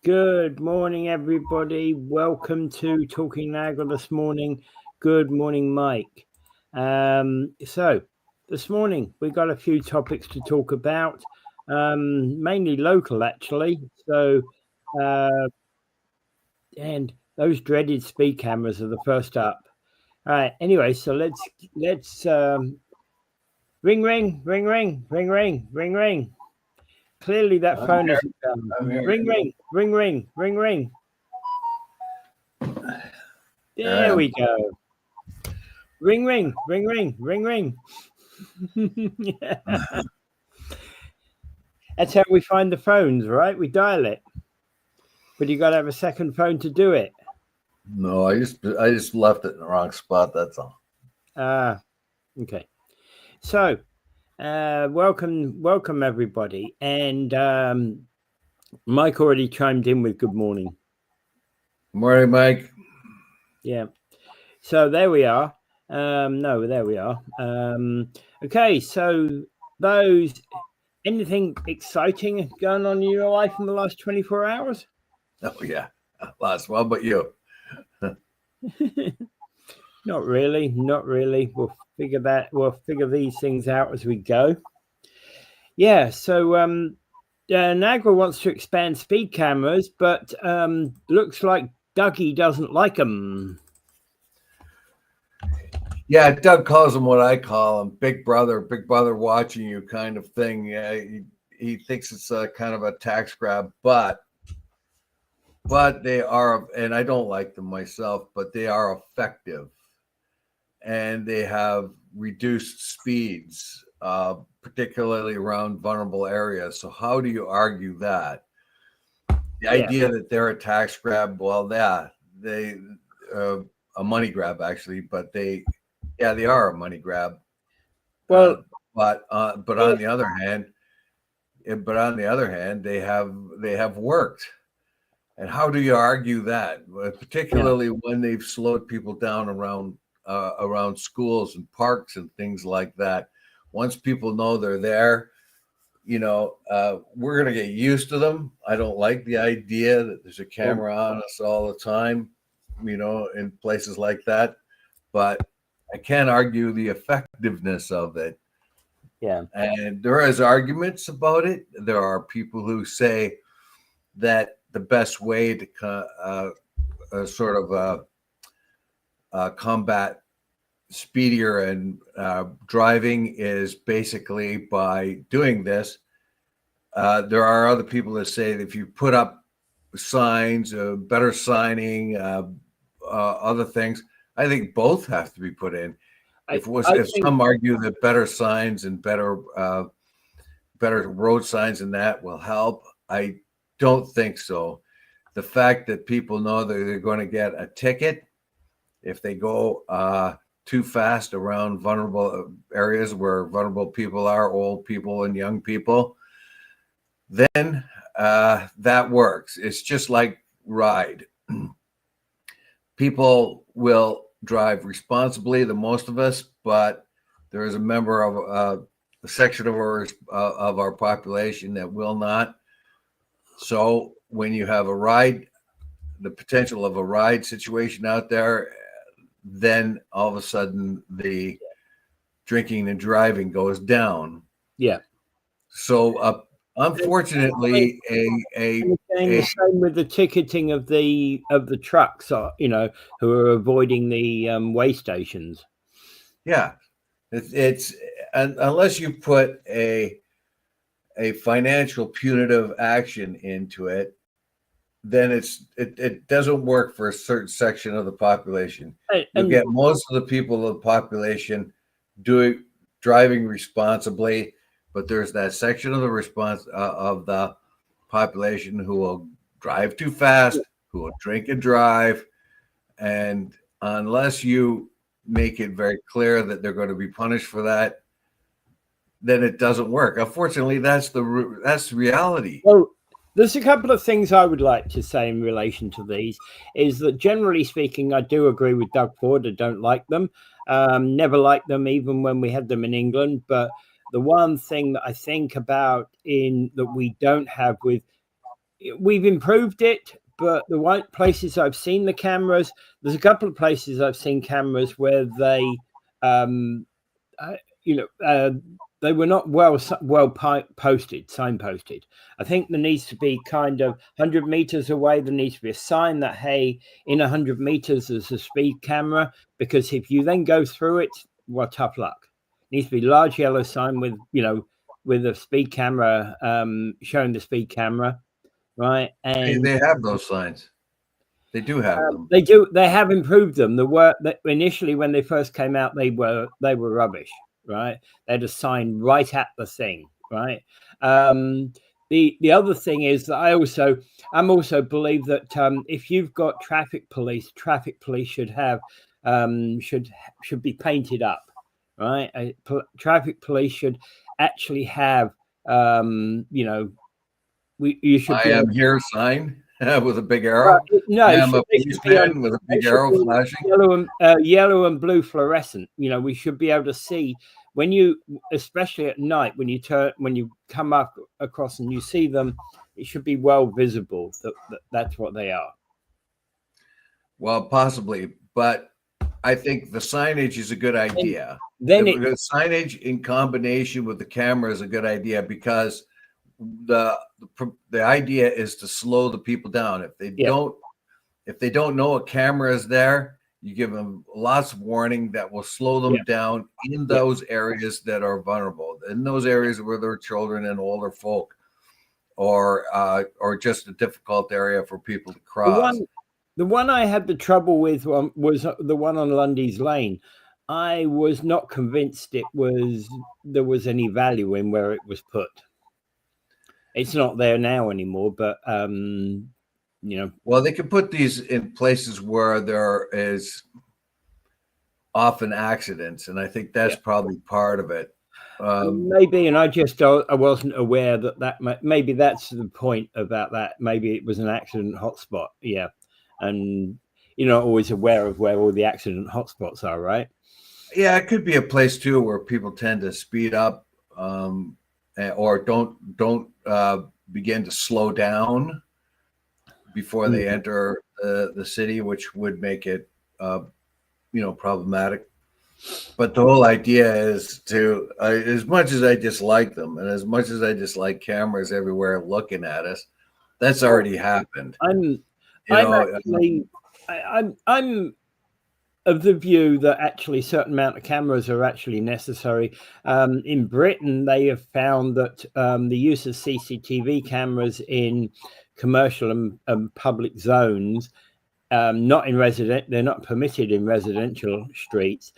Good morning, everybody. Welcome to Talking Niagara this morning. Good morning, Mike. So, this morning we got a few topics to talk about, mainly local, actually. Uh, and those dreaded speed cameras are the first up. All right. Anyway, so let's ring, ring, ring, ring, ring, ring, ring, ring. Clearly, that I'm phone here. isn't I'm here. ring, ring, ring, ring, ring, ring. There we go. Ring, ring, ring, ring, ring, ring. That's how we find the phones, right? We dial it, but you got to have a second phone to do it. No, I just left it in the wrong spot. That's all. Okay. So, welcome everybody. And Mike already chimed in with good morning. Morning, Mike. Yeah. So there we are. No, there we are. Okay. So anything exciting going on in your life in the last 24 hours? Oh yeah, last one, but you. Not really. We'll figure these things out as we go. Yeah. So Niagara wants to expand speed cameras, but looks like Dougie doesn't like them. Yeah, Doug calls him what I call him, big brother watching you kind of thing. Yeah, he thinks it's a kind of a tax grab, but they are, and I don't like them myself, but they are effective, and they have reduced speeds, particularly around vulnerable areas. So how do you argue that? The idea that they're a tax grab, well, yeah, they a money grab actually, but they are a money grab. Well, but on the other hand, they have worked. And how do you argue that? Particularly when they've slowed people down around schools and parks and things like that. Once people know they're there, we're going to get used to them. I don't like the idea that there's a camera on us all the time, in places like that. But I can't argue the effectiveness of it. Yeah. And there is arguments about it. There are people who say that the best way to combat speedier and driving is basically by doing this. There are other people that say that if you put up signs, better signing, other things, I think both have to be put in. If some argue that better signs and better road signs and that will help, I don't think so. The fact that people know that they're going to get a ticket if they go too fast around vulnerable areas where vulnerable people are, old people and young people, then that works. It's just like ride. People will drive responsibly, the most of us, but there is a member of a section of our population that will not. So when you have the potential of a ride situation out there, then all of a sudden the drinking and driving goes down. Yeah. So unfortunately, the same with the ticketing of the trucks, who are avoiding the way stations. Yeah, it's unless you put a financial punitive action into it, then it doesn't work for a certain section of the population. You get most of the people of the population driving responsibly, but there's that section of the population who will drive too fast, who will drink and drive, and unless you make it very clear that they're going to be punished for that, then it doesn't work. Unfortunately, that's the reality. Well, there's a couple of things I would like to say in relation to these. Is that generally speaking, I do agree with Doug Ford. I don't like them. Never liked them, even when we had them in England. But the one thing that I think about that we don't have with we've improved it, but the white places I've seen the cameras, there's a couple of places I've seen cameras where they, they were not well signposted. I think there needs to be kind of 100 meters away. There needs to be a sign that, hey, in 100 meters there's a speed camera, because if you then go through it, well, tough luck. It needs to be a large yellow sign with, with a speed camera, showing the speed camera, right? And they have those signs. They do have them. They do. They have improved them. The work that initially, when they first came out, they were rubbish, right? They had a sign right at the thing, right? The other thing is that I'm also believe that if you've got traffic police should have should be painted up, right? Traffic police should actually have you should. I am here sign with a big arrow. No, I am a policeman with a big arrow flashing. Yellow and blue fluorescent. We should be able to see when you, especially at night, when you come up across and you see them, it should be well visible that that's what they are. Well, possibly, but I think the signage is a good idea. Then the signage in combination with the camera is a good idea, because the idea is to slow the people down. If they don't know a camera is there, you give them lots of warning that will slow them down in those areas that are vulnerable, in those areas where there are children and older folk, or just a difficult area for people to cross. The one I had the trouble with was the one on Lundy's Lane. I was not convinced there was any value in where it was put. It's not there now anymore, but Well, they can put these in places where there is often accidents, and I think that's probably part of it. Maybe, and I wasn't aware that maybe that's the point about that. Maybe it was an accident hotspot. Yeah, and you're not always aware of where all the accident hotspots are, right? Yeah, it could be a place too where people tend to speed up, or don't begin to slow down before they enter the city, which would make it problematic. But the whole idea is to, as much as I dislike them, and as much as I dislike cameras everywhere looking at us, that's already happened. I'm of the view that actually a certain amount of cameras are actually necessary. In Britain, they have found that the use of CCTV cameras in commercial and public zones, they're not permitted in residential streets,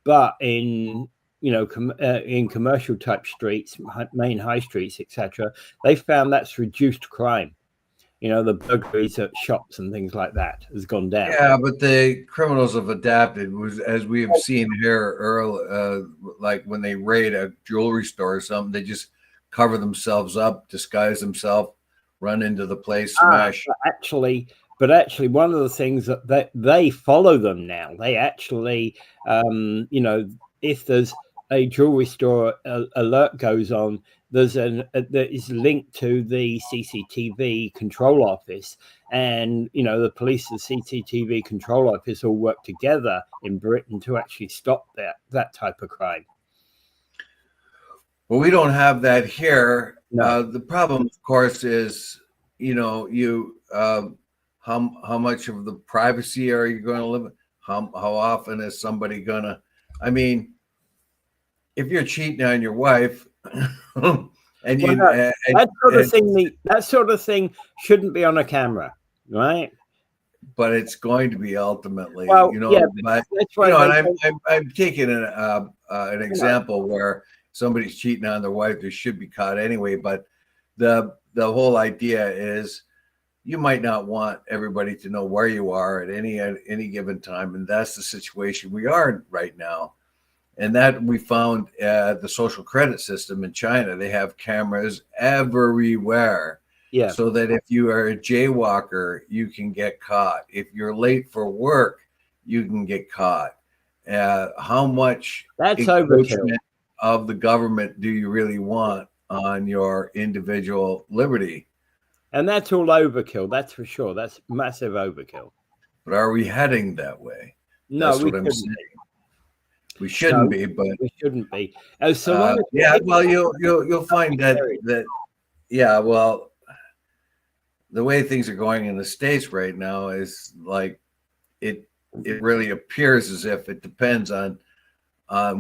but in in commercial type streets, main high streets, etc., they found that's reduced crime. The burglaries at shops and things like that has gone down. Yeah, but the criminals have adapted, as we have seen here early, like when they raid a jewelry store or something, they just cover themselves up, disguise themselves, run into the place, smash. But actually, one of the things that they follow them now, they actually, if there's a jewelry store alert goes on, that is linked to the CCTV control office, and the police and CCTV control office all work together in Britain to actually stop that type of crime. Well, we don't have that here. No. The problem, of course, is how much of the privacy are you going to live? How often is somebody gonna? I mean, if you're cheating on your wife, and that sort of thing shouldn't be on a camera, right? But it's going to be ultimately, well, that's right. And I'm taking an example where somebody's cheating on their wife. They should be caught anyway. But the whole idea is, you might not want everybody to know where you are at any given time, and that's the situation we are in right now. And that we found the social credit system in China, they have cameras everywhere. Yeah. So that if you are a jaywalker, you can get caught. If you're late for work, you can get caught. How much encroachment of the government do you really want on your individual liberty? And that's all overkill. That's for sure. That's massive overkill. But are we heading that way? No, That's we what I'm shouldn't saying. be. We shouldn't No, be, but we shouldn't be. So one of the yeah, things- well, you'll find that yeah, well, the way things are going in the States right now is like it really appears as if it depends on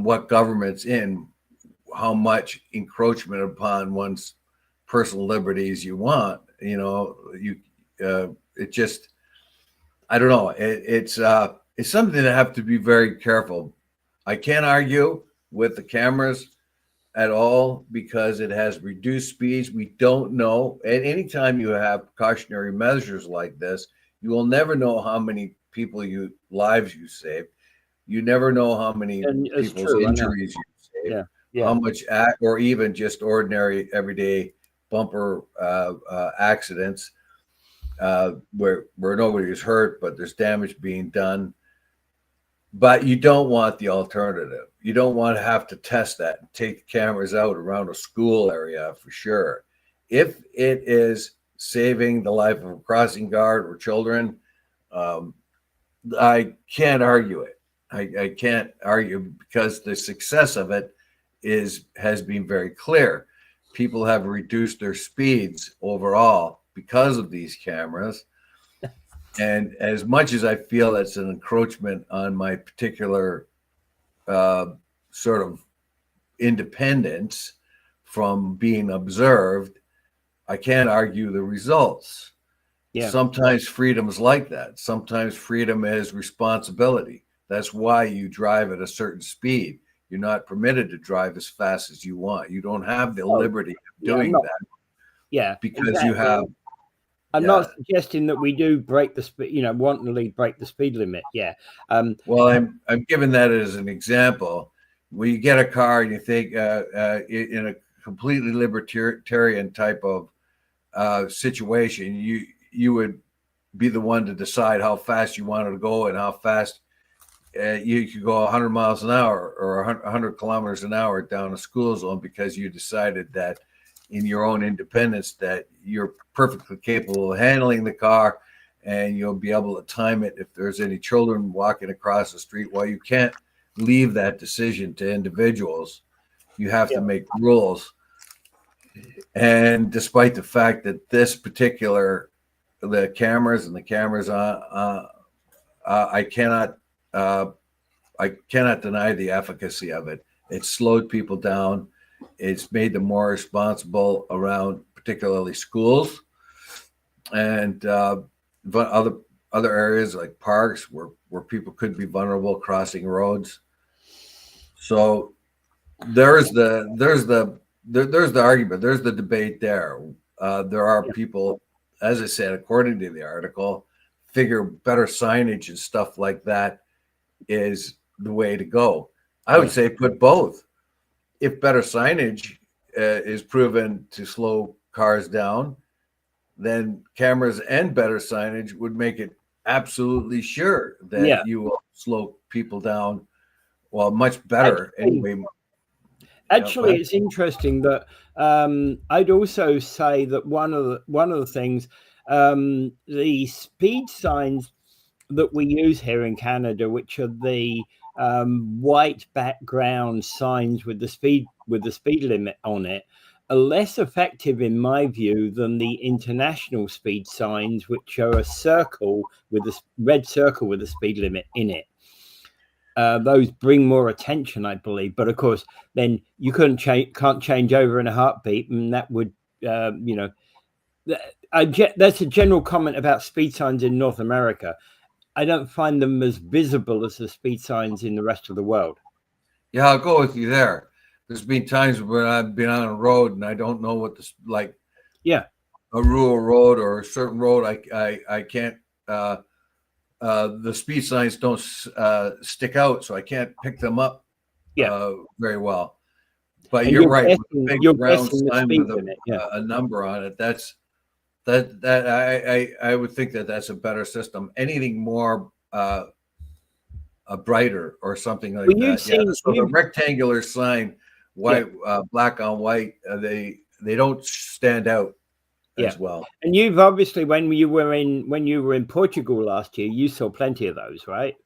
what government's in, how much encroachment upon one's personal liberties you want. You know, it just, I don't know. It's something that have to be very careful. I can't argue with the cameras at all because it has reduced speeds. We don't know. At any time you have precautionary measures like this, you will never know how many lives you save. You never know how many people's injuries you save. Yeah. How much or even just ordinary everyday bumper accidents where nobody is hurt, but there's damage being done. But you don't want the alternative. You don't want to have to test that and take the cameras out around a school area for sure. If it is saving the life of a crossing guard or children, I can't argue it. I can't argue because the success of it has been very clear. People have reduced their speeds overall because of these cameras. And as much as I feel that's an encroachment on my particular sort of independence from being observed, I can't argue the results. Yeah. Sometimes freedom is like that. Sometimes freedom is responsibility. That's why you drive at a certain speed. You're not permitted to drive as fast as you want. You don't have the liberty of doing that. Yeah. Because exactly. You have. I'm not suggesting that we do break the speed, wantonly break the speed limit. Yeah. Well, I'm giving that as an example. When you get a car and you think in a completely libertarian type of situation, you would be the one to decide how fast you wanted to go and how fast you could go 100 miles an hour or 100 kilometers an hour down a school zone because you decided that in your own independence that you're perfectly capable of handling the car and you'll be able to time it if there's any children walking across the street. Well, you can't leave that decision to individuals. You have to make rules. And despite the fact that this particular, the cameras on, I cannot deny the efficacy of it. It slowed people down. It's made them more responsible around particularly schools and other areas like parks where people could be vulnerable crossing roads. So there's the argument. There's the debate there. There are people, as I said, according to the article, figure better signage and stuff like that is the way to go. I would say put both. If better signage is proven to slow cars down, then cameras and better signage would make it absolutely sure that you will slow people down. Well, much better anyway. Actually, it's interesting that I'd also say that one of the things, the speed signs that we use here in Canada, which are the white background signs with the speed limit on it, are less effective in my view than the international speed signs, which are a circle with a red circle with a speed limit in it. Those bring more attention, I believe, but of course, then you can't change over in a heartbeat, and that would, that's a general comment about speed signs in North America. I don't find them as visible as the speed signs in the rest of the world. Yeah, I'll go with you there. There's been times when I've been on a road and I don't know what a rural road or a certain road. I can't. The speed signs don't stick out, so I can't pick them up very well. But you're right. With a big round sign with a number on it, I would think that's a better system. Anything more brighter or something like that. So the rectangular sign, white, black on white, they don't stand out. as well. And you've obviously, when you were in Portugal last year, you saw plenty of those, right?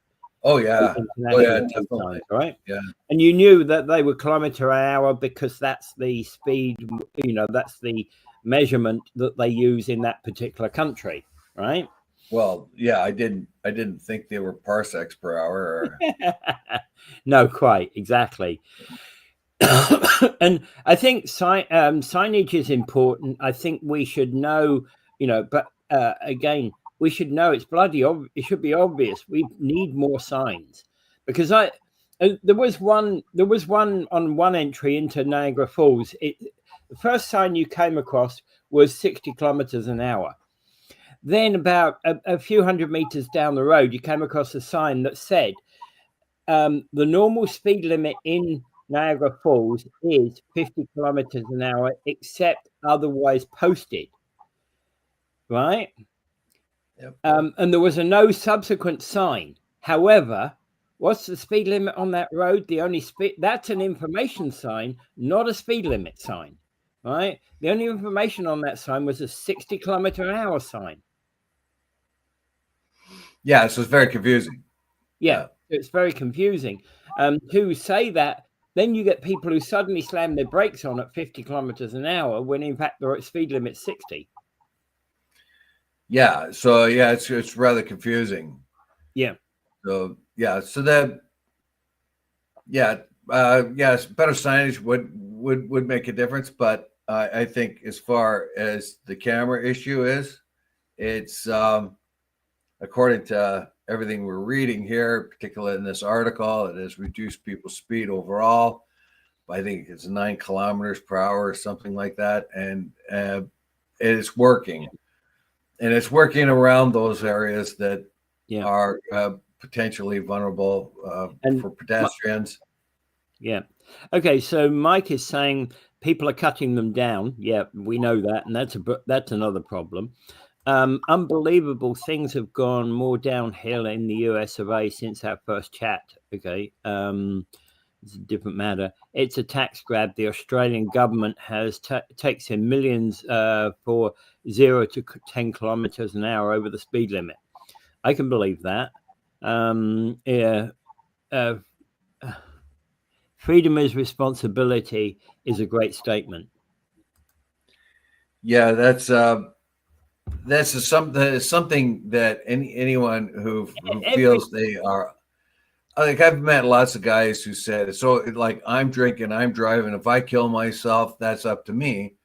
Oh yeah, International definitely. signs, right? Yeah. And you knew that they were kilometer an hour because that's the speed, that's the measurement that they use in that particular country, right? Well, yeah, I didn't think they were parsecs per hour. No, quite exactly. And I think signage is important. I think we should know, but again, we should know it's bloody obvious. It should be obvious. We need more signs because there was one on one entry into Niagara Falls. The first sign you came across was 60 kilometers an hour. Then about a few hundred meters down the road, you came across a sign that said the normal speed limit in Niagara Falls is 50 kilometers an hour, except otherwise posted, right? Yep. And there was a no subsequent sign. However, what's the speed limit on that road? The only speed, that's an information sign, not a speed limit sign, right? The only information on that sign was a 60 kilometer an hour sign. Yeah, so it's very confusing. Yeah. It's very confusing. To say that, then you get people who suddenly slam their brakes on at 50 kilometers an hour when in fact the speed limit's 60. Yeah, so yeah, it's rather confusing. Yeah. So yeah, so that yes, better signage would make a difference, but I think as far as the camera issue is, it's according to everything we're reading here, particularly in this article, it has reduced people's speed overall. I think it's 9 kilometers per hour or something like that, and it's working. And it's working around those areas that are potentially vulnerable for pedestrians. Yeah. Okay. So Mike is saying people are cutting them down. Yeah, we know that, and that's another problem. Unbelievable things have gone more downhill in the US of A since our first chat. Okay. It's a different matter. It's a tax grab. The Australian government takes in millions for 0 to 10 kilometers an hour over the speed limit. I can believe that. Freedom is responsibility is a great statement. Yeah, that's something that anyone who feels they are. Like I've met lots of guys who said, so like I'm drinking, I'm driving. If I kill myself, that's up to me.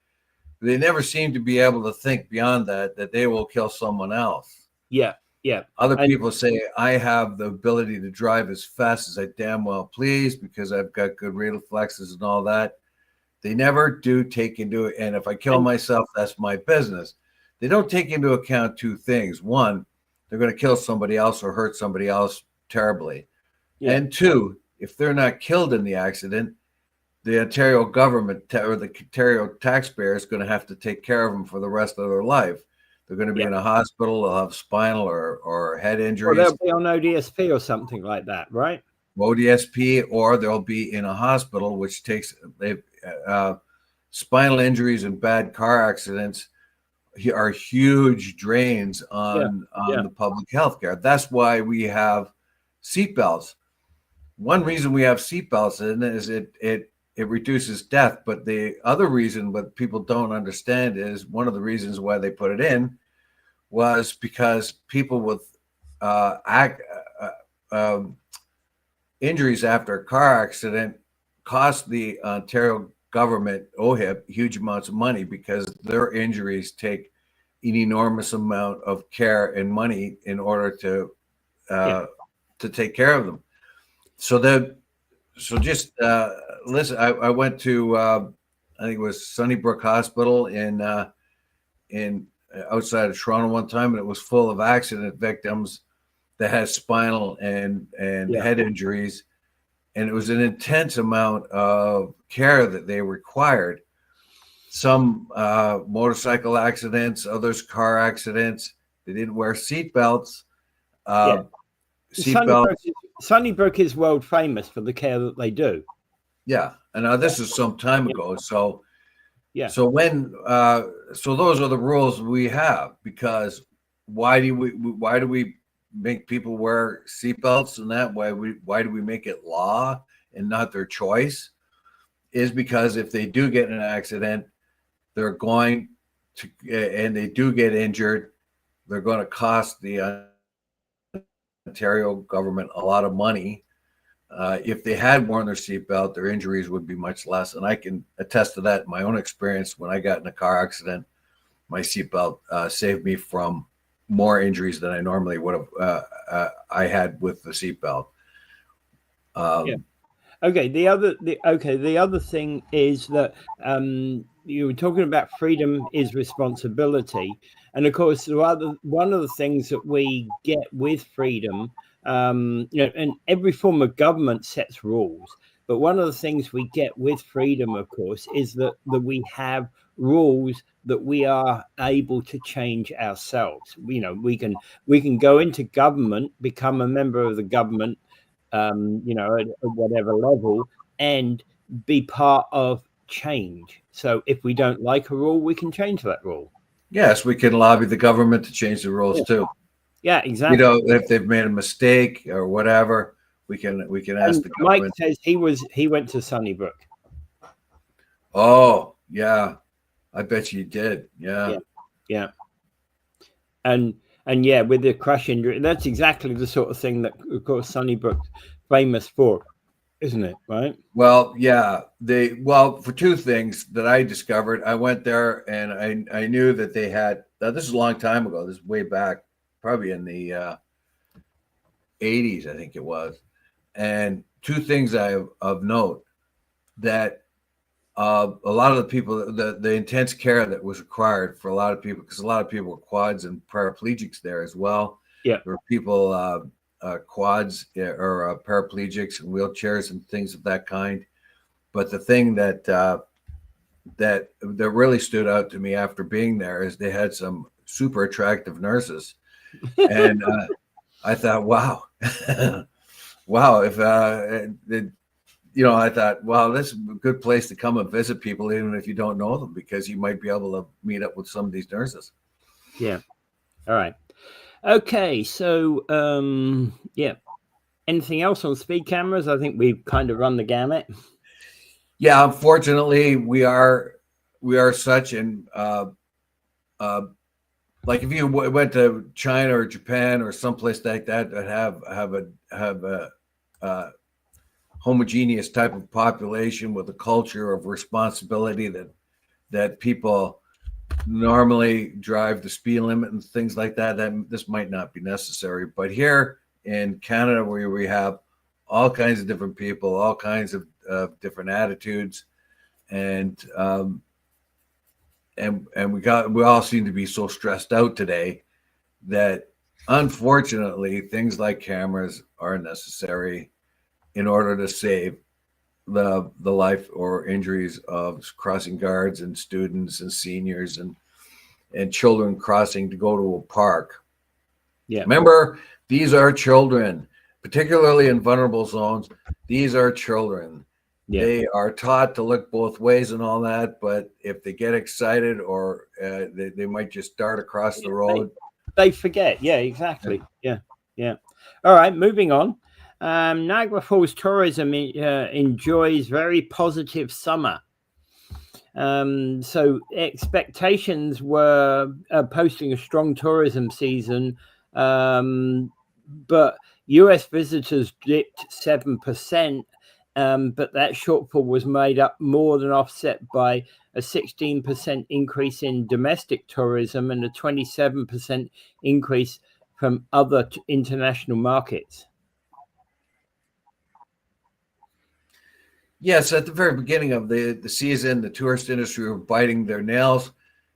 They never seem to be able to think beyond that they will kill someone else. Yeah. Yeah. Other people say, I have the ability to drive as fast as I damn well please because I've got good reflexes and all that. They never do take into it. And if I kill myself, that's my business. They don't take into account two things. One, they're going to kill somebody else or hurt somebody else terribly. Yeah. And two, if they're not killed in the accident, the Ontario government or the Ontario taxpayer is going to have to take care of them for the rest of their life. They're going to be in a hospital. They'll have spinal or head injuries. Or they'll be on ODSP or something like that, right? ODSP, or they'll be in a hospital, which takes spinal injuries and bad car accidents are huge drains on the public health care. That's why we have seatbelts. One reason we have seatbelts in is it reduces death. But the other reason, what people don't understand, is one of the reasons why they put it in was because people with injuries after a car accident cost the Ontario government, OHIP, huge amounts of money because their injuries take an enormous amount of care and money in order to take care of them. So just listen. I went to I think it was Sunnybrook Hospital in outside of Toronto one time, and it was full of accident victims that had spinal and head injuries, and it was an intense amount of care that they required. Some motorcycle accidents, others car accidents. They didn't wear seatbelts. Sunnybrook is world famous for the care that they do. Yeah, and this is some time ago. So Yeah. So so those are the rules we have, because why do we make people wear seatbelts, and that why do we make it law and not their choice? Is because if they do get in an accident, they're going to, and they do get injured, they're going to cost the Ontario government a lot of money. If they had worn their seatbelt, their injuries would be much less. And I can attest to that in my own experience. When I got in a car accident, my seatbelt saved me from more injuries than I normally would have I had with the seatbelt. Yeah. Okay. The other thing is that you were talking about freedom is responsibility, and of course, one of the things that we get with freedom, and every form of government sets rules, but one of the things we get with freedom, of course, is that we have rules that we are able to change ourselves. We can go into government, become a member of the government, at whatever level, and be part of change. So if we don't like a rule, we can change that rule. Yes, we can lobby the government to change the rules too. Yeah, exactly. If they've made a mistake or whatever, we can ask the Mike government. says he went to Sunnybrook. Oh, yeah. I bet you did. Yeah. Yeah. And yeah, with the crash injury, that's exactly the sort of thing that, of course, Sunnybrook's famous for, isn't it? Right? Well, yeah. For two things that I discovered, I went there and I knew that they had. This is a long time ago. This is way back, probably in the 80s, I think it was. And two things of note, that a lot of the people, the intense care that was required for a lot of people, because a lot of people were quads and paraplegics there as well. Yeah. There were people quads or paraplegics and wheelchairs and things of that kind. But the thing that really stood out to me after being there is they had some super attractive nurses, and I thought, wow, wow, if I thought, wow, this is a good place to come and visit people, even if you don't know them, because you might be able to meet up with some of these nurses. Yeah. All right. Okay. So, yeah. Anything else on speed cameras? I think we've kind of run the gamut. Yeah, unfortunately, we are such, and like if you went to China or Japan or someplace like that have a homogeneous type of population with a culture of responsibility, that people normally drive the speed limit and things like that, this might not be necessary. But here in Canada, where we have all kinds of different people, all kinds of different attitudes, and we all seem to be so stressed out today that unfortunately things like cameras are necessary in order to save the life or injuries of crossing guards and students and seniors and children crossing to go to a park. Yeah. Remember, these are children, particularly in vulnerable zones. These are children. Yeah. They are taught to look both ways and all that, but if they get excited or they might just dart across the road. They forget. Yeah, exactly. Yeah. All right, moving on. Niagara Falls tourism enjoys very positive summer. So expectations were posting a strong tourism season, but US visitors dipped 7%, but that shortfall was made up more than offset by a 16% increase in domestic tourism and a 27% increase from other international markets. Yes, at the very beginning of the season, the tourist industry were biting their nails.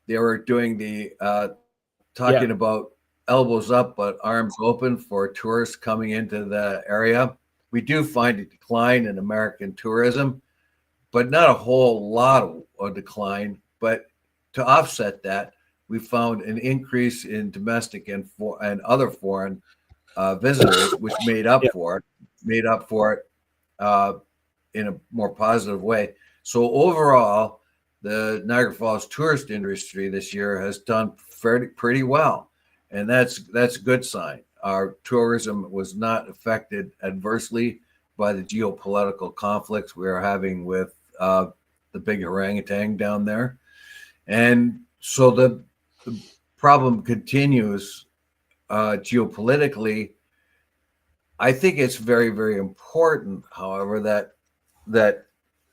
They were doing the talking about elbows up but arms open for tourists coming into the area. We do find a decline in American tourism, but not a whole lot of a decline. But to offset that, we found an increase in domestic and other foreign visitors, which made up for it in a more positive way. So overall, the Niagara Falls tourist industry this year has done pretty well, and that's a good sign. Our tourism was not affected adversely by the geopolitical conflicts we are having with the big orangutan down there, and so the problem continues geopolitically. I think it's very, very important, however, that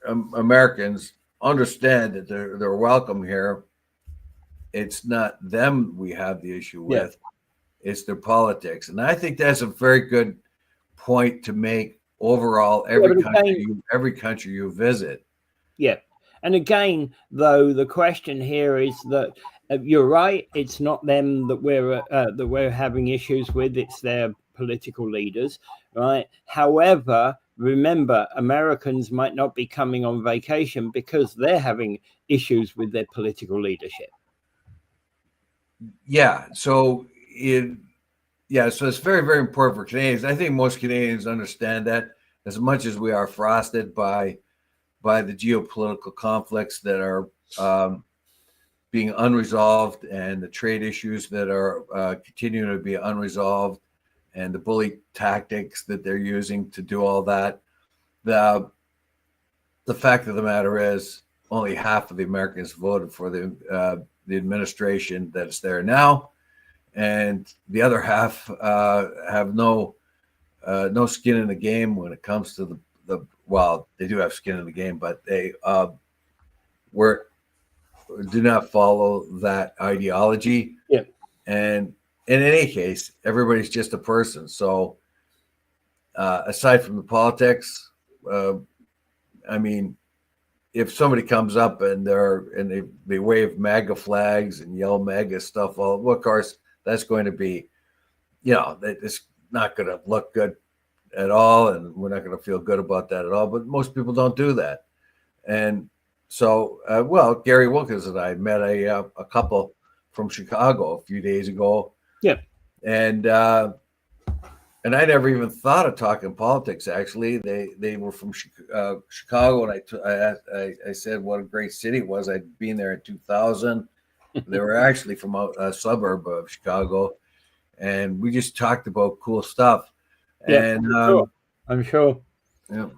Americans understand that they're welcome here. It's not them we have the issue with; it's their politics, and I think that's a very good point to make. Overall, every country you visit. Yeah, and again, though, the question here is that you're right. It's not them that we're having issues with. It's their political leaders, right? However, remember, Americans might not be coming on vacation because they're having issues with their political leadership. Yeah, so so it's very, very important for Canadians. I think most Canadians understand that, as much as we are frosted by the geopolitical conflicts that are being unresolved, and the trade issues that are continuing to be unresolved, and the bully tactics that they're using to do all that. The fact of the matter is, only half of the Americans voted for the administration that's there now, and the other half have no skin in the game when it comes to the well, they do have skin in the game, but they do not follow that ideology. Yeah. And in any case, everybody's just a person. So aside from the politics, I mean, if somebody comes up and they wave MAGA flags and yell MAGA stuff, well, of course, that's going to be, it's not going to look good at all, and we're not going to feel good about that at all. But most people don't do that. And so, Gary Wilkins and I met a couple from Chicago a few days ago. Yeah. And I never even thought of talking politics. Actually, they were from Chicago, and I said what a great city it was. I'd been there in 2000. They were actually from a suburb of Chicago, and we just talked about cool stuff. Yeah, And I'm sure. Yeah.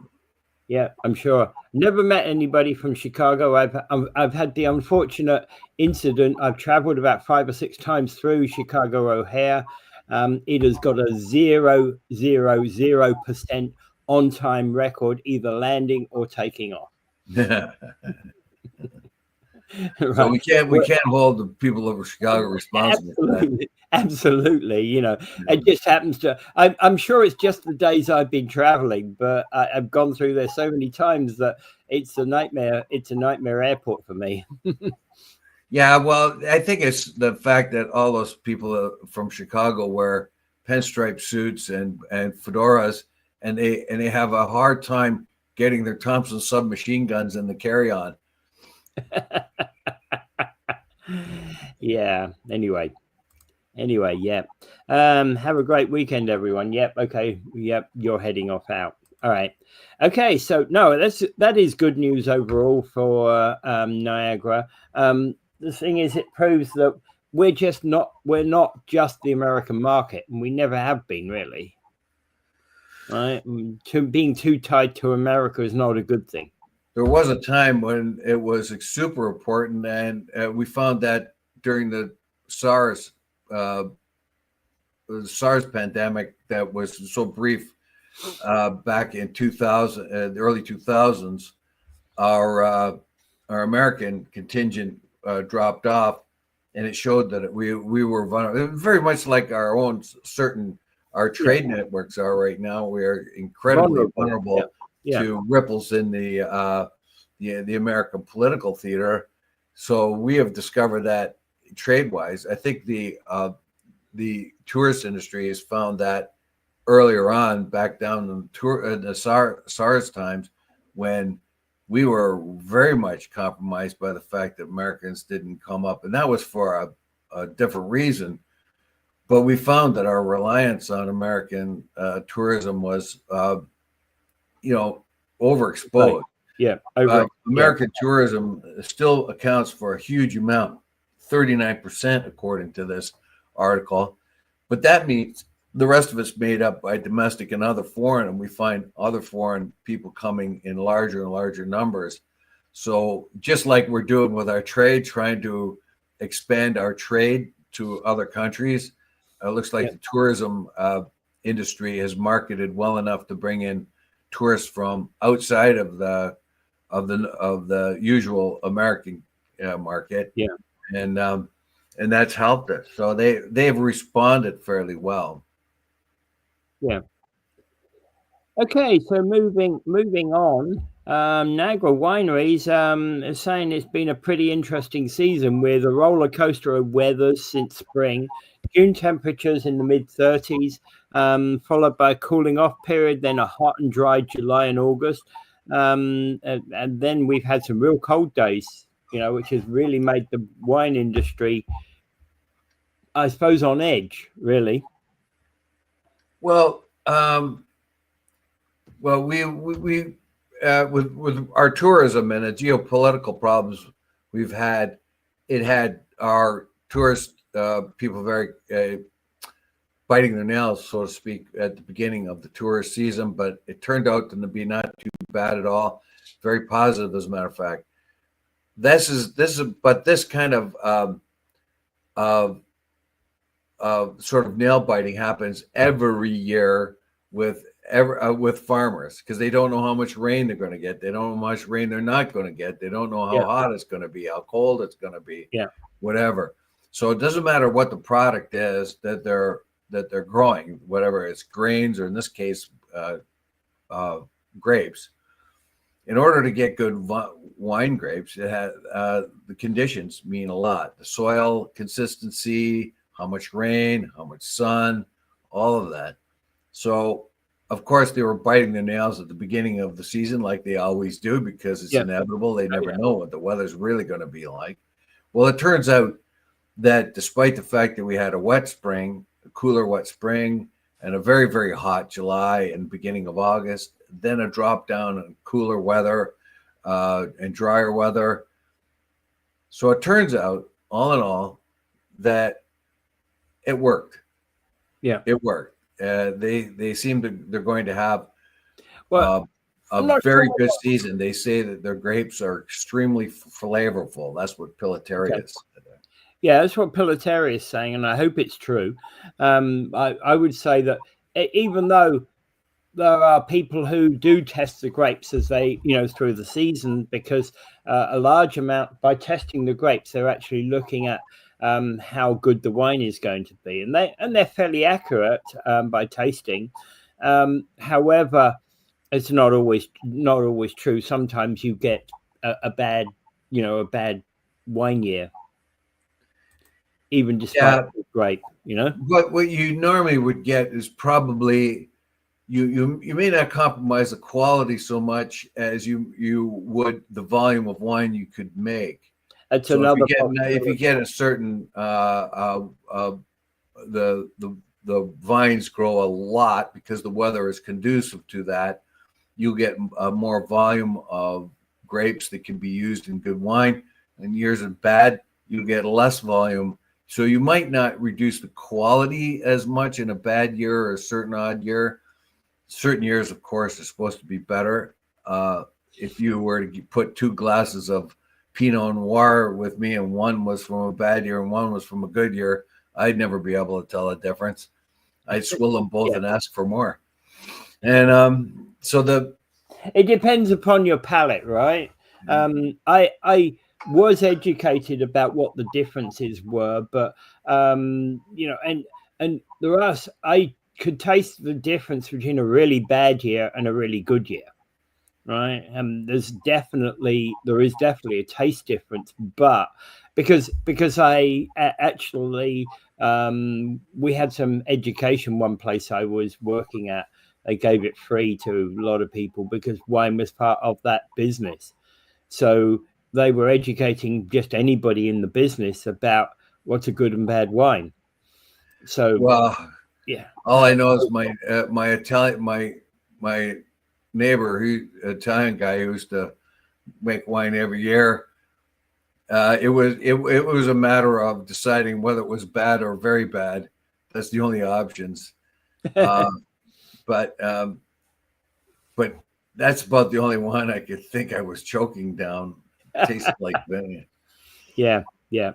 Yeah, I'm sure. Never met anybody from Chicago. I've had the unfortunate incident. I've traveled about 5 or 6 times through Chicago O'Hare. It has got a 0.000% on-time record, either landing or taking off. Right. So we can't hold the people of Chicago responsible. Absolutely. It just happens to. I'm sure it's just the days I've been traveling, but I've gone through there so many times that it's a nightmare. It's a nightmare airport for me. Yeah, well, I think it's the fact that all those people from Chicago wear pinstripe suits and fedoras, and they have a hard time getting their Thompson submachine guns in the carry-on. Yeah. Anyway, yeah. Have a great weekend, everyone. Yep. Okay. Yep. You're heading off out. All right. Okay. So no, that is good news overall for Niagara. The thing is, it proves that we're not just the American market, and we never have been really. Right. Being too tied to America is not a good thing. There was a time when it was super important, and we found that during the SARS pandemic that was so brief back in 2000, the early 2000s, our American contingent dropped off, and it showed that we were vulnerable. Very much like our trade networks are right now. We are incredibly vulnerable. Yeah. To ripples in the American political theater. So we have discovered that trade-wise, I think the tourist industry has found that earlier on, back down in the SARS times, when we were very much compromised by the fact that Americans didn't come up, and that was for a different reason. But we found that our reliance on American tourism was overexposed. Right. Yeah, American tourism still accounts for a huge amount, 39%, according to this article. But that means the rest of it's made up by domestic and other foreign, and we find other foreign people coming in larger and larger numbers. So just like we're doing with our trade, trying to expand our trade to other countries, it looks like the tourism industry has marketed well enough to bring in tourists from outside of the usual American market, and that's helped us. So they've responded fairly well. Yeah. Okay, so moving on, Niagara Wineries is saying it's been a pretty interesting season with a roller coaster of weather since spring. June temperatures in the mid-30s, followed by a cooling off period, then a hot and dry July and August. And then we've had some real cold days, which has really made the wine industry, I suppose, on edge, really. Well, we with our tourism and the geopolitical problems we've had, it had our tourist people very biting their nails, so to speak, at the beginning of the tourist season. But it turned out to be not too bad at all. Very positive, as a matter of fact. This kind of sort of nail biting happens every year with farmers, because they don't know how much rain they're going to get. They don't know how much rain they're not going to get. They don't know how hot it's going to be, how cold it's going to be, whatever. So it doesn't matter what the product is that they're growing, whatever it's grains, or in this case, grapes. In order to get good wine grapes, it has the conditions mean a lot. The soil consistency, how much rain, how much sun, all of that. So, of course, they were biting their nails at the beginning of the season, like they always do, because it's inevitable. They never know what the weather's really going to be like. Well, it turns out that despite the fact that we had a wet spring, a cooler wet spring, and a very, very hot July and beginning of August, then a drop down in cooler weather and drier weather. So it turns out, all in all, that it worked. Yeah, it worked. They seem they're going to have a very good season. They say that their grapes are extremely flavorful. That's what Poilievre is. Yeah, that's what Poilievre is saying, and I hope it's true. I would say that even though there are people who do test the grapes as they, through the season, because a large amount, by testing the grapes, they're actually looking at how good the wine is going to be, and they're fairly accurate by tasting. However, it's not always true. Sometimes you get a bad wine year, even despite the grape. But what you normally would get is probably you may not compromise the quality so much as you would the volume of wine you could make. That's so another. If you get a certain the vines grow a lot because the weather is conducive to that, you get more volume of grapes that can be used in good wine. And years of bad, you get less volume. So you might not reduce the quality as much in a bad year or a certain odd year. Certain years, of course, are supposed to be better. If you were to put 2 glasses of Pinot Noir with me, and one was from a bad year and one was from a good year, I'd never be able to tell the difference. I'd swill them both and ask for more. And it depends upon your palate, right? I was educated about what the differences were, but and I could taste the difference between a really bad year and a really good year, right? And there is definitely a taste difference, but because I actually we had some education. One place I was working at, they gave it free to a lot of people because wine was part of that business. So they were educating just anybody in the business about what's a good and bad wine. So, all I know is my neighbor, Italian guy, who used to make wine every year. It was a matter of deciding whether it was bad or very bad. That's the only options. Uh, but that's about the only one I could think I was choking down. Tasted like vinegar. Yeah, yeah.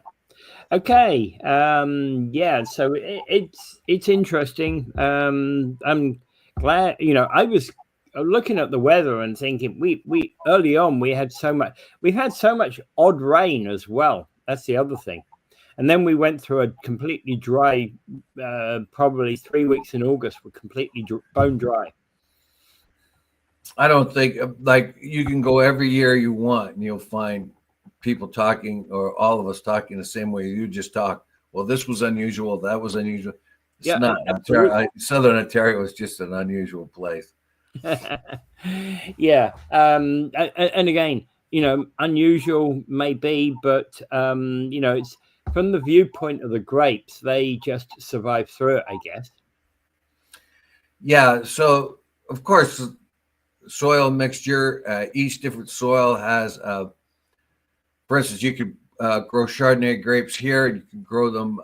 Okay. Yeah. So it's interesting. I'm glad. I was looking at the weather and thinking we early on we've had so much odd rain as well. That's the other thing. And then we went through a completely dry, probably 3 weeks in August were completely bone dry. I don't think like you can go every year you want and you'll find people talking or all of us talking the same way you just talk. Well, this was unusual. That was unusual. It's Yeah, not. Southern Ontario is just an unusual place. yeah. And again, unusual maybe, but it's from the viewpoint of the grapes, they just survive through it, I guess. Yeah. So, of course, soil mixture. Each different soil has, for instance, you could grow Chardonnay grapes here. You can grow them,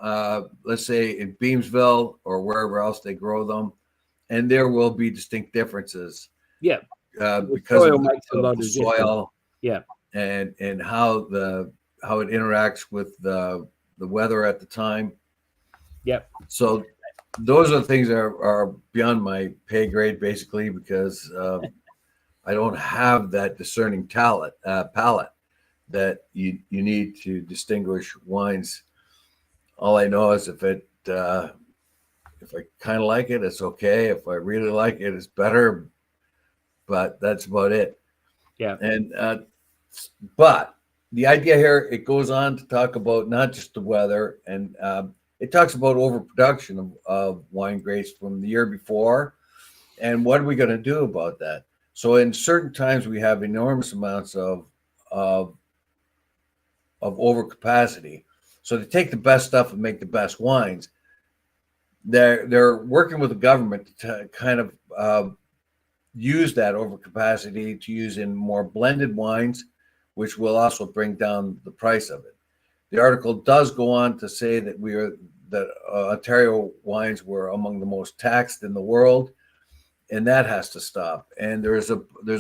let's say, in Beamsville or wherever else they grow them, and there will be distinct differences. Yeah, because soil of makes a lot the of soil. difference. Yeah, and how it interacts with the weather at the time. Yep. So those are the things that are beyond my pay grade, basically, because I don't have that discerning palate that you need to distinguish wines. All I know is if I kind of like it, it's okay. If I really like it, it's better. But that's about it. Yeah. And but the idea here, it goes on to talk about not just the weather, and it talks about overproduction of wine grapes from the year before, and what are we going to do about that? So in certain times we have enormous amounts of overcapacity. So to take the best stuff and make the best wines, they're working with the government to kind of use that overcapacity to use in more blended wines, which will also bring down the price of it. The article does go on to say that Ontario wines were among the most taxed in the world, and that has to stop. And there's a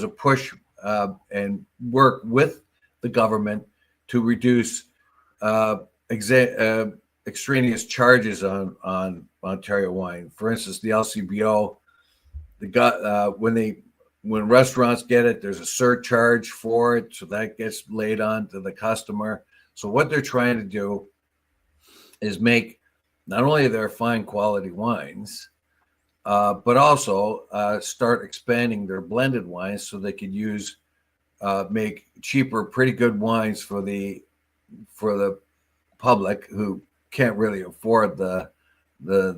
push and work with the government to reduce extraneous charges on Ontario wine. For instance, the LCBO, when restaurants get it, there's a surcharge for it, so that gets laid on to the customer. So what they're trying to do is make not only their fine quality wines, but also start expanding their blended wines so they could make cheaper, pretty good wines for the public who can't really afford the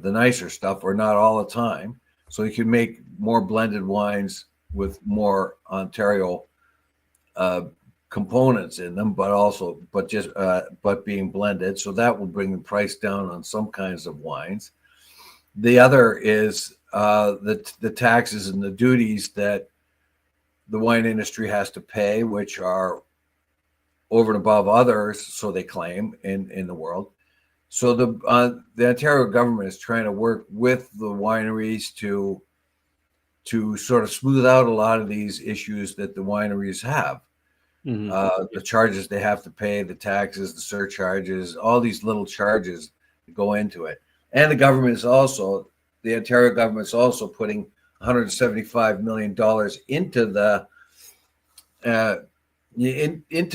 nicer stuff, or not all the time. So you can make more blended wines with more Ontario components in them, but being blended. So that will bring the price down on some kinds of wines. The other is the taxes and the duties that the wine industry has to pay, which are over and above others, so they claim in the world. So the Ontario government is trying to work with the wineries to sort of smooth out a lot of these issues that the wineries have. Mm-hmm. The charges they have to pay, the taxes, the surcharges, all these little charges that go into it. And the Ontario government is also putting $175 million into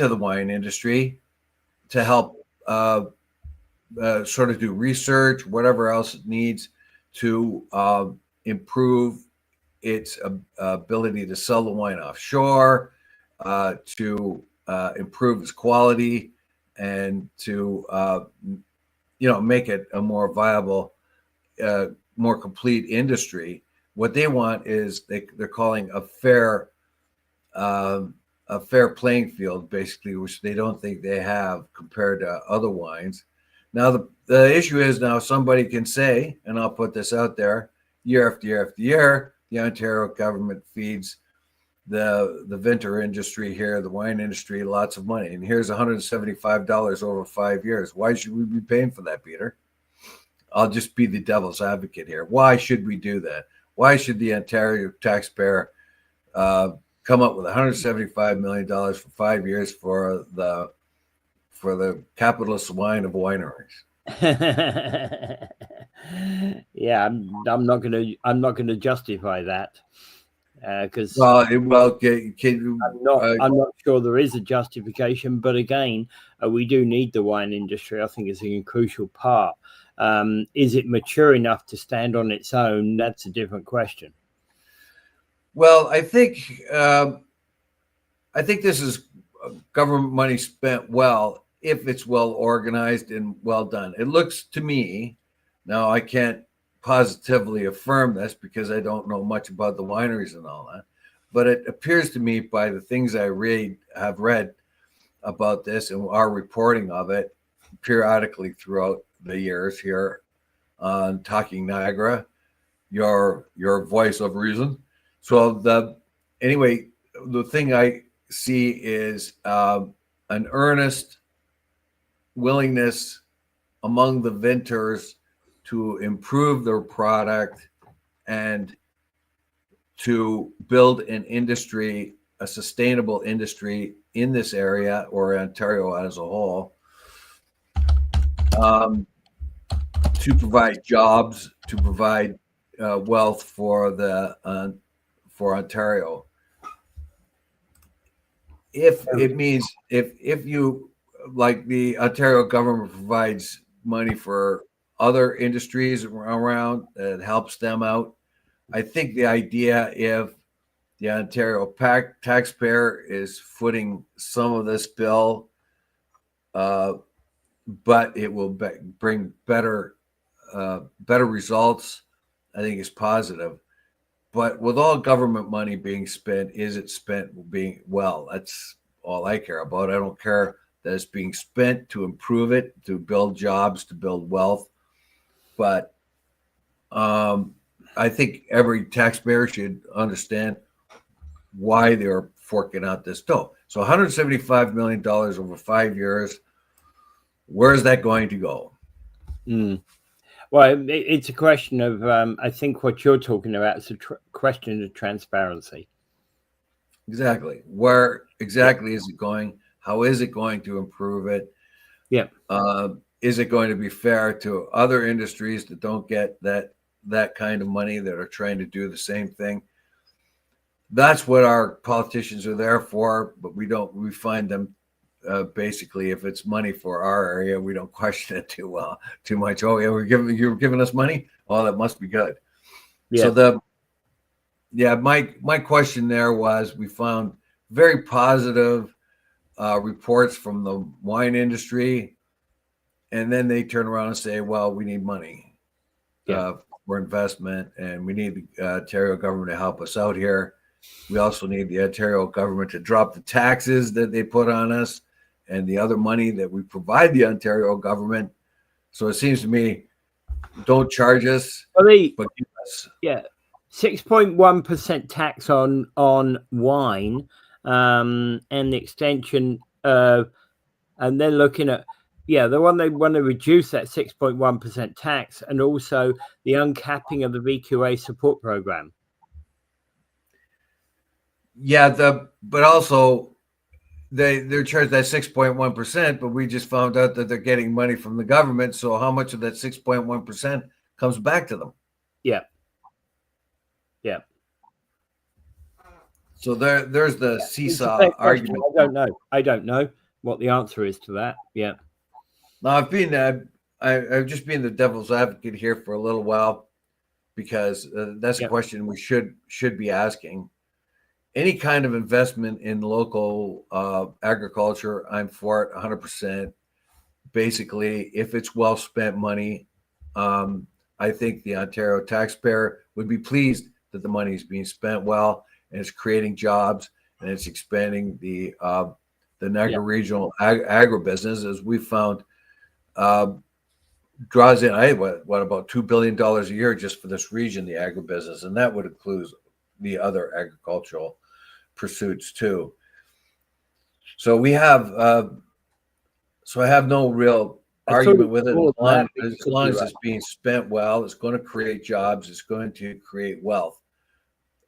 the wine industry to help sort of do research, whatever else it needs to improve its ability to sell the wine offshore, to improve its quality, and to make it a more viable, more complete industry. What they want is they're calling a fair playing field, basically, which they don't think they have compared to other wines. Now, the issue is now somebody can say, and I'll put this out there, year after year after year, the Ontario government feeds the vintner industry here, the wine industry, lots of money. And here's $175 over 5 years. Why should we be paying for that, Peter? I'll just be the devil's advocate here. Why should we do that? Why should the Ontario taxpayer come up with $175 million for 5 years for the capitalist wine of wineries? Yeah, I'm not going to justify that because I'm not sure there is a justification. But again, we do need the wine industry. I think it's a crucial part. Is it mature enough to stand on its own? That's a different question. Well, I think this is government money spent well if it's well organized and well done. It looks to me, now I can't positively affirm this because I don't know much about the wineries and all that, but it appears to me by the things I have read about this and our reporting of it periodically throughout the years here on Talking Niagara, your voice of reason. So the thing I see is an earnest willingness among the vintners to improve their product and to build an industry, a sustainable industry in this area or Ontario as a whole, to provide jobs, to provide wealth for Ontario. If it means if you, like, the Ontario government provides money for other industries around that helps them out, I think the idea, if the Ontario taxpayer is footing some of this bill, but it will bring better results, I think is positive. But with all government money being spent, is it spent being well? That's all I care about. I don't care that it's being spent to improve it, to build jobs, to build wealth. But I think every taxpayer should understand why they're forking out this dough. So $175 million over 5 years, where is that going to go? Well, it's a question of, I think what you're talking about is a question of transparency. Exactly. Where exactly is it going? How is it going to improve it? Yeah. Is it going to be fair to other industries that don't get that kind of money, that are trying to do the same thing? That's what our politicians are there for, but we find them basically, if it's money for our area, we don't question it too much. Oh yeah, you're giving us money. Oh, that must be good. Yeah. So my question there was, we found very positive reports from the wine industry, and then they turn around and say, well, we need money for investment, and we need the Ontario government to help us out here. We also need the Ontario government to drop the taxes that they put on us and the other money that we provide the Ontario government. So it seems to me, don't charge us, but give us. Yeah, 6.1% tax on wine, and the extension, and then looking at, they want to reduce that 6.1% tax, and also the uncapping of the VQA support program. Yeah, but also they're charged that 6.1%, but we just found out that they're getting money from the government. So how much of that 6.1% comes back to them? Yeah. So there's the seesaw argument. I don't know what the answer is to that. Yeah. Now I've just been the devil's advocate here for a little while, because that's a question we should be asking. Any kind of investment in local agriculture, I'm for it 100%. Basically, if it's well spent money, I think the Ontario taxpayer would be pleased that the money is being spent well, and it's creating jobs, and it's expanding the Niagara regional agribusiness, as we found, draws in about $2 billion a year just for this region, the agribusiness, and that would include the other agricultural pursuits too. So we have, so I have no real argument with it as long as it's being spent well. It's going to create jobs. It's going to create wealth.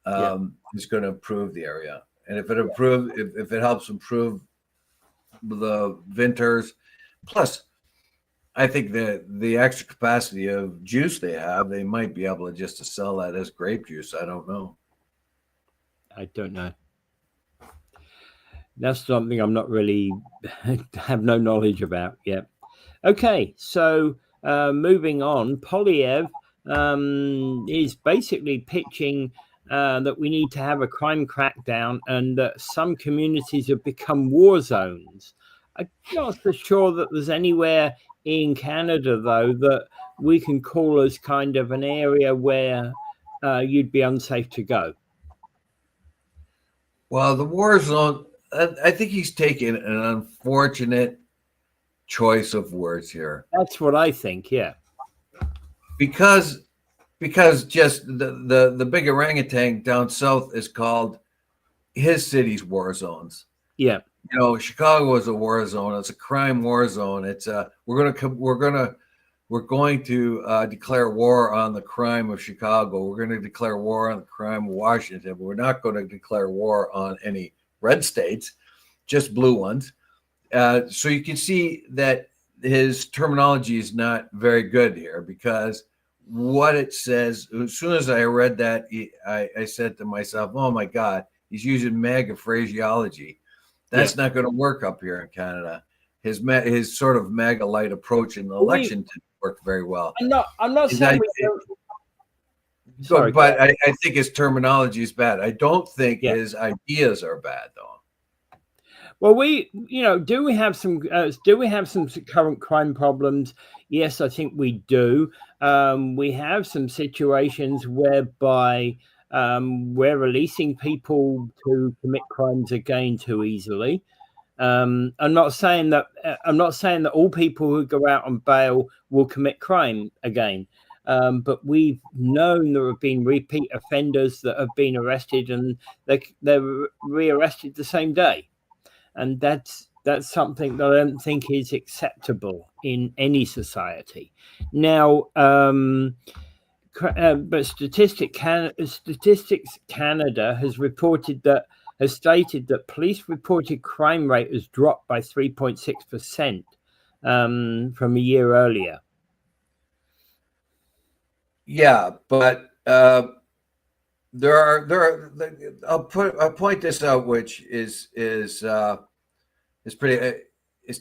It's going to improve the area, and if it helps improve the vintners, plus I think that the extra capacity of juice they have, they might be able to just to sell that as grape juice. I don't know. That's something I'm not really have no knowledge about yet. Okay, so moving on, Poilievre is basically pitching that we need to have a crime crackdown and that some communities have become war zones. I'm not so sure that there's anywhere in Canada, though, that we can call as kind of an area where you'd be unsafe to go. Well, the war zone, I think he's taken an unfortunate choice of words here. That's what I think, yeah. Because just the big orangutan down south is called his city's war zones. Yeah. You know, Chicago is a war zone. It's a crime war zone. It's we're going to declare war on the crime of Chicago. We're going to declare war on the crime of Washington. We're not going to declare war on any red states, just blue ones. So you can see that his terminology is not very good here, because what it says, as soon as I read that, I said to myself, oh my God, he's using MAGA phraseology. That's not going to work up here in Canada. His sort of MAGA light approach in the election didn't work very well. I'm not saying Sorry, but I think his terminology is bad. I don't think his ideas are bad, though. Well, do we have some current crime problems? Yes, I think we do. We have some situations whereby we're releasing people to commit crimes again too easily. I'm not saying that all people who go out on bail will commit crime again. But we've known there have been repeat offenders that have been arrested and they're rearrested the same day. And that's something that I don't think is acceptable in any society. Now, but Statistics Canada has stated that police reported crime rate has dropped by 3.6% from a year earlier. Yeah, but there are. I'll point this out, which is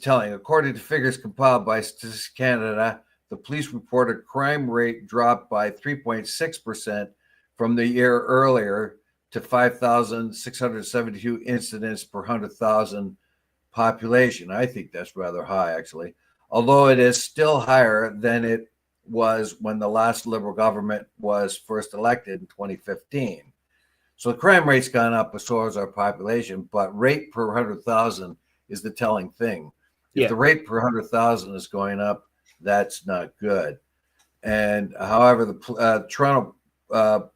telling. According to figures compiled by Statistics Canada, the police reported crime rate dropped by 3.6% from the year earlier to 5,672 incidents per 100,000 population. I think that's rather high, actually, although it is still higher than it was when the last Liberal government was first elected in 2015. So the crime rate's gone up as far as our population, but rate per 100,000 is the telling thing. If the rate per 100,000 is going up, that's not good. And however, the Toronto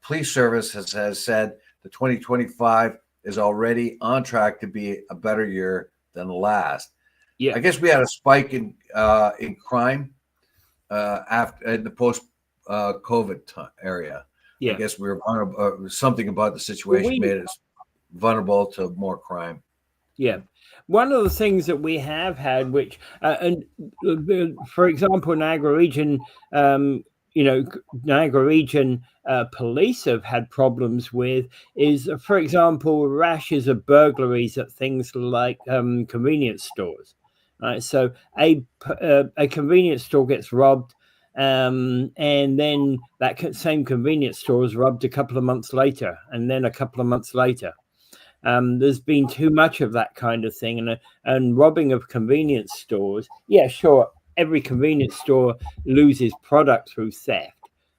Police Service has said that 2025 is already on track to be a better year than the last. I guess we had a spike in crime after in the post COVID area. I guess we were vulnerable. Something about the situation made us vulnerable to more crime. One of the things that we have had, which for example, Niagara Region, Niagara Region police have had problems with is, for example, rashes of burglaries at things like convenience stores. Right, so a convenience store gets robbed, and then that same convenience store is robbed a couple of months later, and then a couple of months later. There's been too much of that kind of thing, and robbing of convenience stores. Yeah, sure, every convenience store loses product through theft,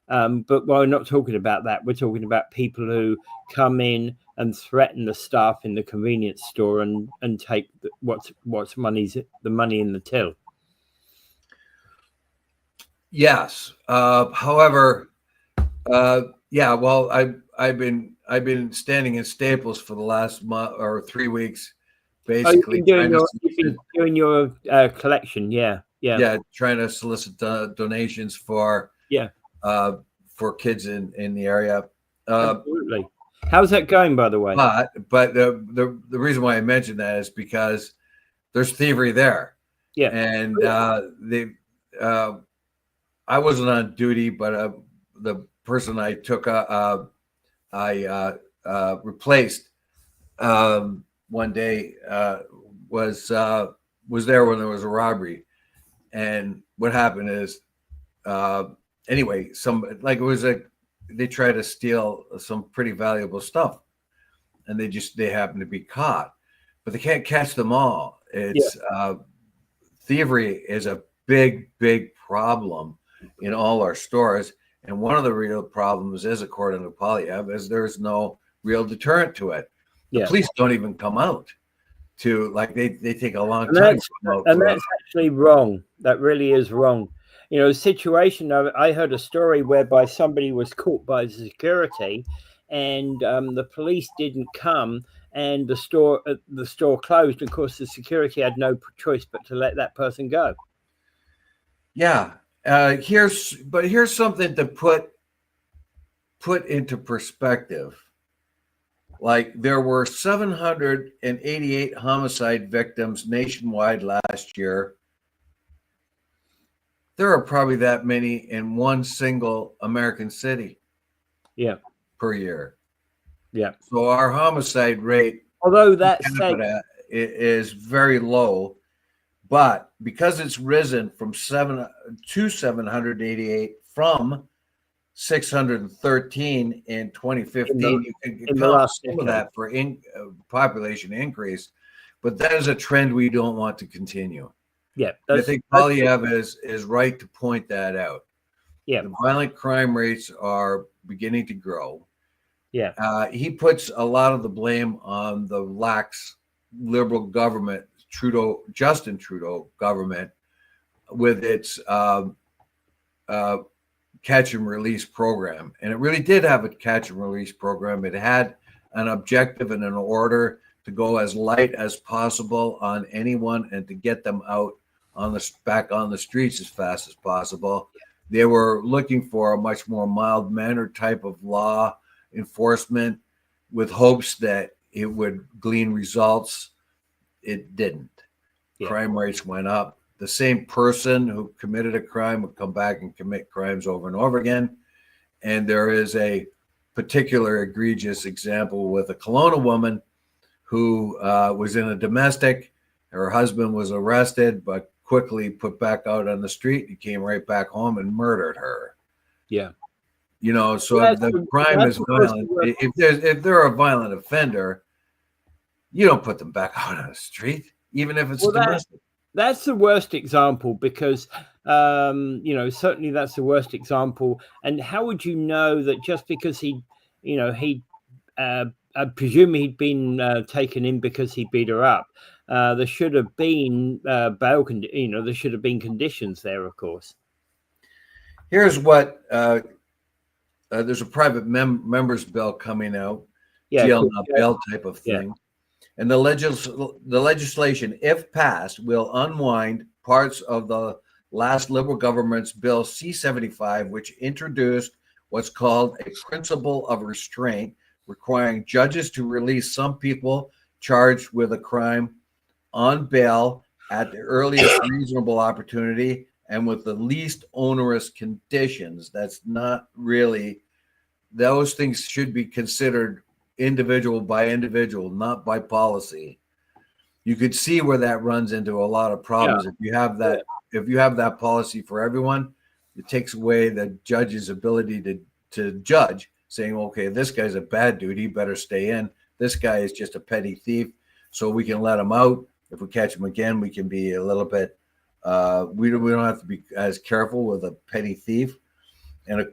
but we're not talking about that. We're talking about people who come in and threaten the staff in the convenience store and take what's the money in the till. Yes. However, Yeah, well, I've been standing in Staples for the last month or 3 weeks, Oh, you've basically been doing trying to collection. Yeah, yeah, yeah, trying to solicit donations yeah. for kids in the area. Uh, Absolutely. How's that going, by the way? but the reason why I mentioned that is because there's thievery there, Yeah. and uh, I wasn't on duty, but the person I took I replaced one day was there when there was a robbery, and what happened is uh, anyway, they tried to steal some pretty valuable stuff, and they happen to be caught, but they can't catch them all. Yeah. It's thievery is a big problem in all our stores, and one of the real problems is, according to Poilievre, is there's no real deterrent to it. The Yeah. police don't even come out to they take a long And time that's to come out and to it. that's actually wrong. That really is wrong. You know, situation. I heard a story whereby somebody was caught by security, and the police didn't come, and the store closed. Of course, the security had no choice but to let that person go. Yeah, here's something to put into perspective. Like, there were 788 homicide victims nationwide last year. There are probably that many in one single American city. Yeah. Per year. Yeah. So our homicide rate, although that said, is very low, but because it's risen from 788 from 613 in 2015, you can account some of that for population increase, but that is a trend we don't want to continue. Yeah, I think Poilievre is right to point that out. Yeah, the violent crime rates are beginning to grow. Yeah, he puts a lot of the blame on the lax liberal government, Justin Trudeau government, with its catch and release program. And it really did have a catch and release program. It had an objective and an order to go as light as possible on anyone and to get them out back on the streets as fast as possible. They were looking for a much more mild-mannered type of law enforcement with hopes that it would glean results. It didn't. Yeah. Crime rates went up. The same person who committed a crime would come back and commit crimes over and over again. And there is a particular egregious example with a Kelowna woman who was in a domestic. Her husband was arrested, but quickly put back out on the street. He came right back home and murdered her. Yeah. You know, so the crime is violent. If they're a violent offender, you don't put them back out on the street, even if it's domestic. That's the worst example because, you know, certainly that's the worst example. And how would you know that just because I presume he'd been taken in because he beat her up? There should have been bail, there should have been conditions there, of course. Here's what there's a private members bill coming out, jail not bail type of thing. Yeah. And the legislation, if passed, will unwind parts of the last Liberal government's Bill C-75, which introduced what's called a principle of restraint, requiring judges to release some people charged with a crime on bail at the earliest reasonable opportunity and with the least onerous conditions. That's not really, those things should be considered individual by individual, not by policy. You could see where that runs into a lot of problems. If you have that policy for everyone, it takes away the judge's ability to judge, saying, okay, this guy's a bad dude, he better stay in. This guy is just a petty thief, so we can let him out. If we catch him again, we can be a little bit we don't have to be as careful with a petty thief. But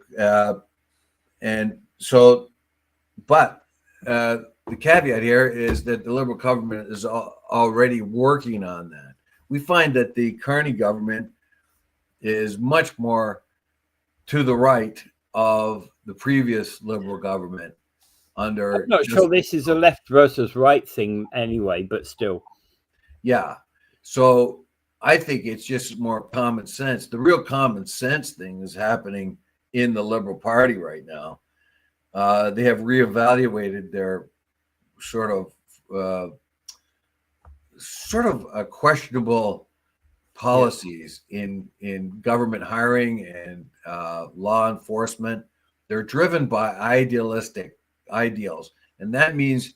the caveat here is that the Liberal government is already working on that. We find that the Carney government is much more to the right of the previous Liberal government under. I'm not sure this is a left versus right thing anyway, but still. Yeah. So I think it's just more common sense. The real common sense thing is happening in the Liberal Party right now. They have reevaluated their sort of questionable policies in government hiring and law enforcement. They're driven by idealistic ideals, and that means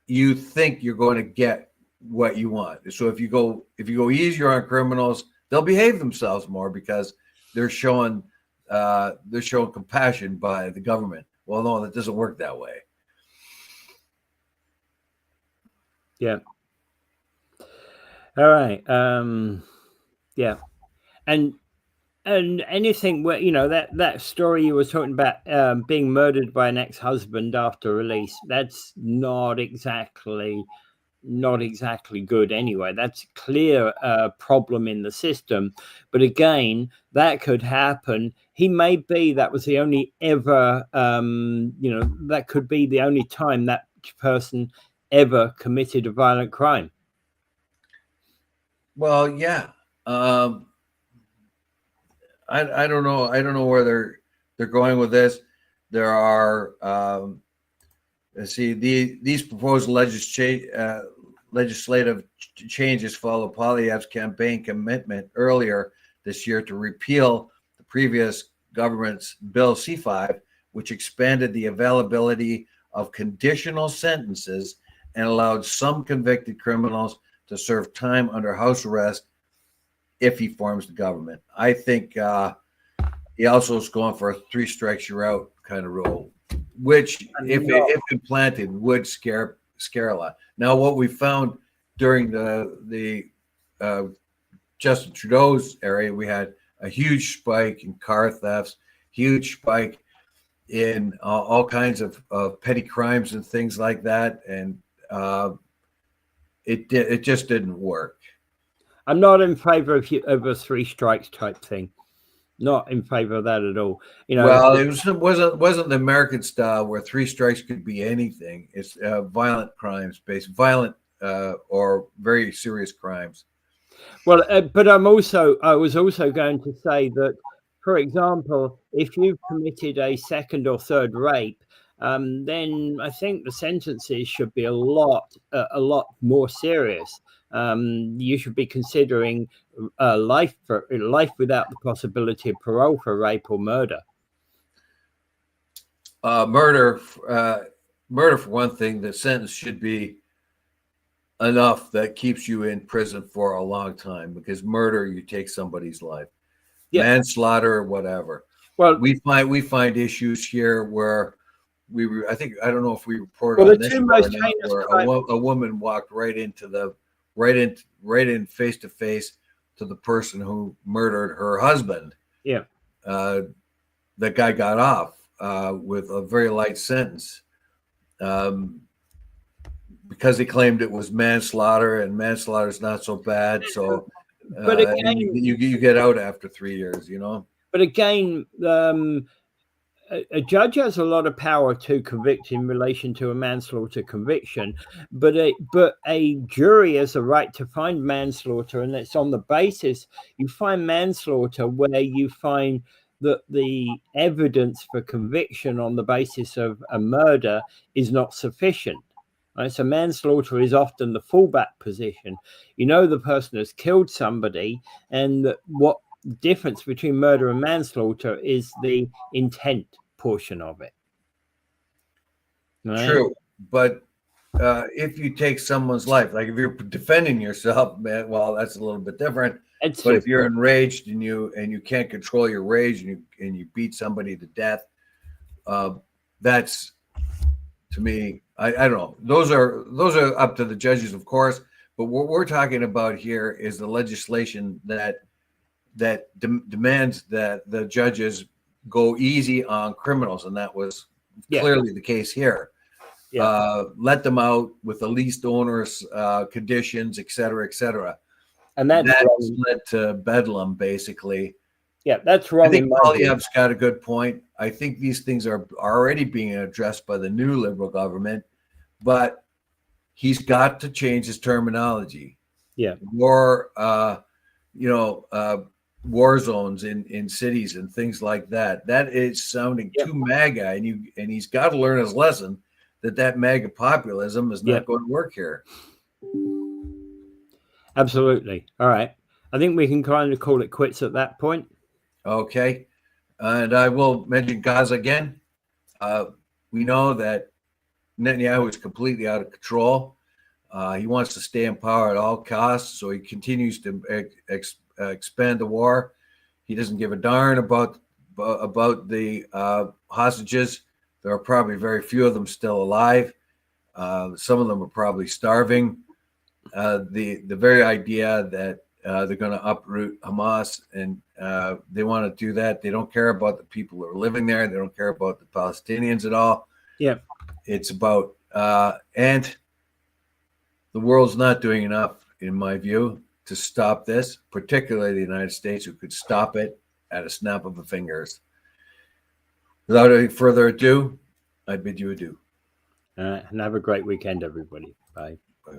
you think you're going to get what you want. So if you go easier on criminals, they'll behave themselves more because they're showing compassion by the government. Well, no, that doesn't work that way. Yeah. All right. Yeah. And anything where, you know, that story you were talking about, being murdered by an ex-husband after release, that's not exactly good anyway. That's a clear problem in the system. But again, that could happen. That was the only ever, that could be the only time that person ever committed a violent crime. Well, yeah. I don't know. I don't know where they're going with this. There are these proposed legislative changes follow Poilievre's campaign commitment earlier this year to repeal the previous government's Bill C5, which expanded the availability of conditional sentences and allowed some convicted criminals to serve time under house arrest if he forms the government. I think he also is going for a 3 strikes you're out kind of rule, which if implanted would scare a lot. Now, what we found during the Justin Trudeau's area, we had a huge spike in car thefts, huge spike in all kinds of petty crimes and things like that, and it just didn't work. I'm not in favor of a 3 strikes type thing. Not in favor of that at all. You know, well, it wasn't the American style where 3 strikes could be anything. It's violent crimes, violent or very serious crimes. Well, but I was also going to say that, for example, if you've committed a second or third rape, then I think the sentences should be a lot more serious. You should be considering life without the possibility of parole for rape or murder. Murder for one thing. The sentence should be enough that keeps you in prison for a long time, because murder, you take somebody's life. Yeah. Manslaughter or whatever. Well, we find issues here where I don't know if we reported on this where a woman walked right in face to face to the person who murdered her husband. Yeah. That guy got off with a very light sentence because he claimed it was manslaughter, and manslaughter is not so bad. So, but again, you get out after 3 years, you know. But again, a judge has a lot of power to convict in relation to a manslaughter conviction, but a jury has a right to find manslaughter, and it's on the basis you find manslaughter where you find that the evidence for conviction on the basis of a murder is not sufficient. Right? So manslaughter is often the fallback position. You know the person has killed somebody, and what the difference between murder and manslaughter is the intent portion of it. Right? True, but if you take someone's life, like if you're defending yourself, man, well, that's a little bit different. But if you're enraged and you can't control your rage and you beat somebody to death, that's, to me, I don't know. Those are up to the judges, of course. But what we're talking about here is the legislation that demands that the judges go easy on criminals, and that was clearly the case here. Yeah. Let them out with the least onerous conditions, et cetera, et cetera. And that led to bedlam, basically, Yeah, that's I wrong think in my view. Poilievre's got a good point. I think these things are already being addressed by the new Liberal government, but he's got to change his terminology. Yeah. War, war zones in cities and things like that. That is sounding Yep. too MAGA, and he's got to learn his lesson that MAGA populism is not Yep. going to work here. Absolutely. All right. I think we can kind of call it quits at that point. Okay. And I will mention Gaza again. We know that Netanyahu is completely out of control. He wants to stay in power at all costs, so he continues to expand the war. He doesn't give a darn about the hostages. There are probably very few of them still alive. Some of them are probably starving. The very idea that they're going to uproot Hamas and they want to do that. They don't care about the people who are living there. They don't care about the Palestinians at all. Yeah. It's about and the world's not doing enough, in my view, to stop this, particularly the United States, who could stop it at a snap of the fingers. Without any further ado, I bid you adieu. And have a great weekend, everybody. Bye. Bye.